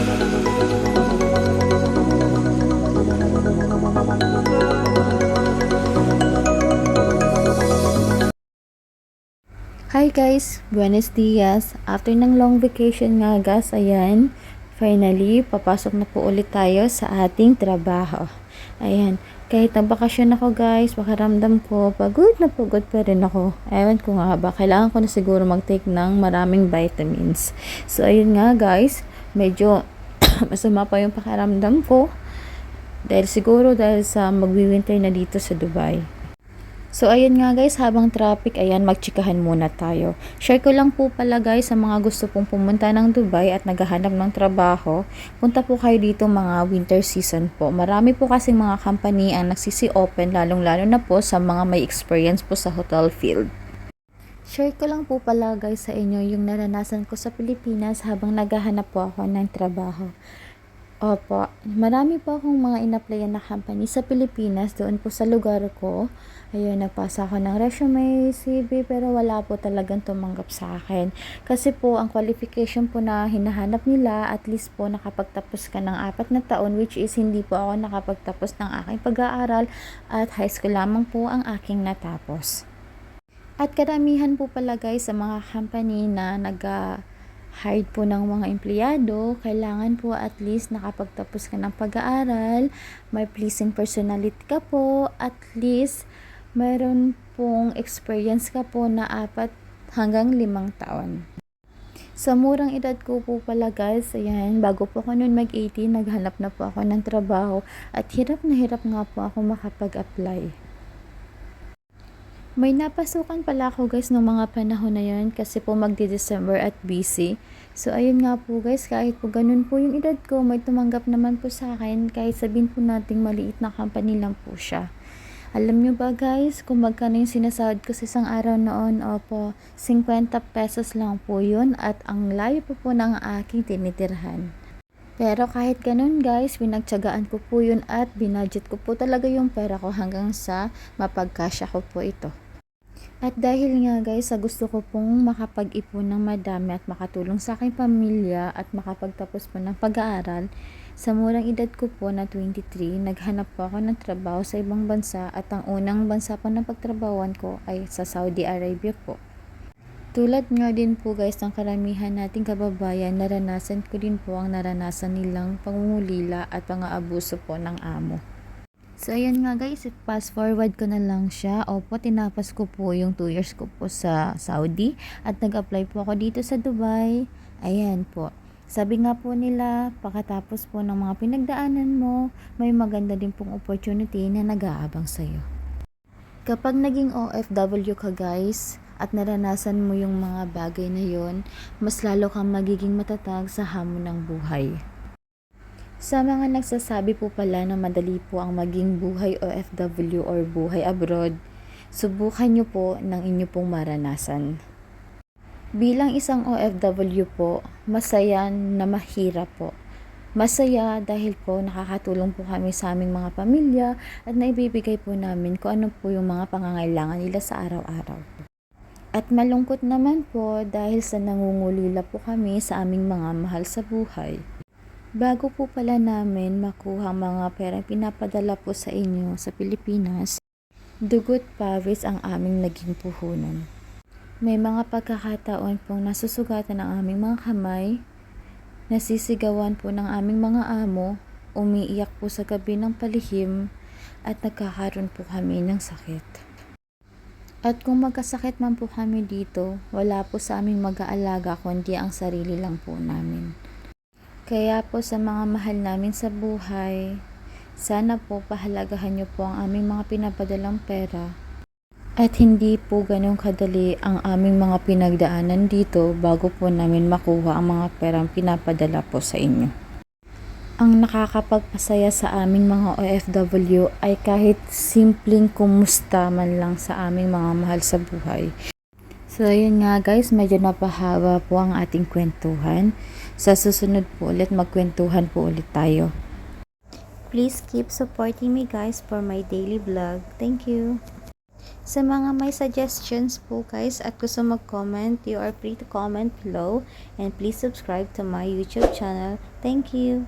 Hi guys! Buenos dias! After ng long vacation nga guys, ayan, finally, papasok na po ulit tayo sa ating trabaho. Ayan, kahit nagbakasyon ako guys, makaramdam ko, pagod na pagod pa rin ako. Ewan ko nga ba, kailangan ko na siguro mag-take ng maraming vitamins. So ayun nga guys, medyo masama pa yung pakiramdam ko. Dahil sa magwi-winter na dito sa Dubai. So, ayun nga guys, habang traffic, ayan, magtsikahan muna tayo. Share ko lang po pala guys, sa mga gusto pong pumunta ng Dubai at naghahanap ng trabaho, punta po kayo dito mga winter season po. Marami po kasing mga company ang nagsisi-open, lalong-lalo na po sa mga may experience po sa hotel field. Share ko lang po pala guys sa inyo yung naranasan ko sa Pilipinas habang naghahanap po ako ng trabaho. Opo, marami po akong mga in-applyan na company sa Pilipinas, doon po sa lugar ko. Ayun, nagpasa ako ng resume, CV, pero wala po talagang tumanggap sa akin. Kasi po, ang qualification po na hinahanap nila, at least po nakapagtapos ka ng 4 na taon, which is hindi po ako nakapagtapos ng aking pag-aaral, at high school lamang po ang aking natapos. At karamihan po pala guys sa mga company na hired po ng mga empleyado, kailangan po at least nakapagtapos ka ng pag-aaral, may pleasing personality ka po, at least mayroon pong experience ka po na 4 hanggang 5 taon. Sa murang edad ko po pala guys, ayan, bago po ako noon mag-18, naghanap na po ako ng trabaho at hirap na hirap nga po ako makapag-apply. May napasukan pala ako guys ng mga panahon na yun kasi po magdi-December at busy. So ayun nga po guys, kahit po ganun po yung edad ko, may tumanggap naman po sa akin kahit sabihin po nating maliit na company lang po siya. Alam nyo ba guys, kung magkano yung sinasahod ko sa isang araw noon? Opo, 50 pesos lang po yun at ang layo po ng aking tinitirhan. Pero kahit ganun guys, pinagtyagaan ko po yun at binudget ko po talaga yung pera ko hanggang sa mapagkasya ko po ito. At dahil nga guys, sa gusto ko pong makapag-ipon ng madami at makatulong sa aking pamilya at makapagtapos po ng pag-aaral, sa murang edad ko po na 23, naghanap po ako ng trabaho sa ibang bansa at ang unang bansa po na pagtrabahuan ko ay sa Saudi Arabia po. Tulad nga din po guys ng karamihan nating kababayan, naranasan ko din po ang naranasan nilang pangungulila at pang-aabuso po ng amo. So, ayan nga guys, fast forward ko na lang siya. Opo, tinapas ko po yung 2 years ko po sa Saudi at nag-apply po ako dito sa Dubai. Ayan po. Sabi nga po nila, pagkatapos po ng mga pinagdaanan mo, may maganda din pong opportunity na nag-aabang sa'yo. Kapag naging OFW ka guys, at naranasan mo yung mga bagay na yon, mas lalo kang magiging matatag sa hamon ng buhay. Sa mga nagsasabi po pala na madali po ang maging buhay OFW or buhay abroad, subukan nyo po ng inyo pong maranasan. Bilang isang OFW po, masaya na mahirap po. Masaya dahil po nakakatulong po kami sa aming mga pamilya at naibibigay po namin kung ano po yung mga pangangailangan nila sa araw-araw. At malungkot naman po dahil sa nangungulila po kami sa aming mga mahal sa buhay. Bago po pala namin makuha mga perang pinapadala po sa inyo sa Pilipinas, dugot pawis ang aming naging puhunan. May mga pagkakataon pong nasusugatan ang aming mga kamay, nasisigawan po ng aming mga amo, umiiyak po sa gabi ng palihim, at nagkakaroon po kami ng sakit. At kung magkasakit man po kami dito, wala po sa aming mag-aalaga kundi ang sarili lang po namin. Kaya po sa mga mahal namin sa buhay, sana po pahalagahan niyo po ang aming mga pinapadalang pera at hindi po ganun kadali ang aming mga pinagdaanan dito bago po namin makuha ang mga perang pinapadala po sa inyo. Ang nakakapagpasaya sa aming mga OFW ay kahit simpleng kumusta man lang sa aming mga mahal sa buhay. So, ayun nga guys, medyo napahaba po ang ating kwentuhan. Sa susunod po ulit, magkwentuhan po ulit tayo. Please keep supporting me guys for my daily vlog. Thank you! Sa mga may suggestions po guys at gusto mag-comment, you are free to comment below and please subscribe to my YouTube channel. Thank you!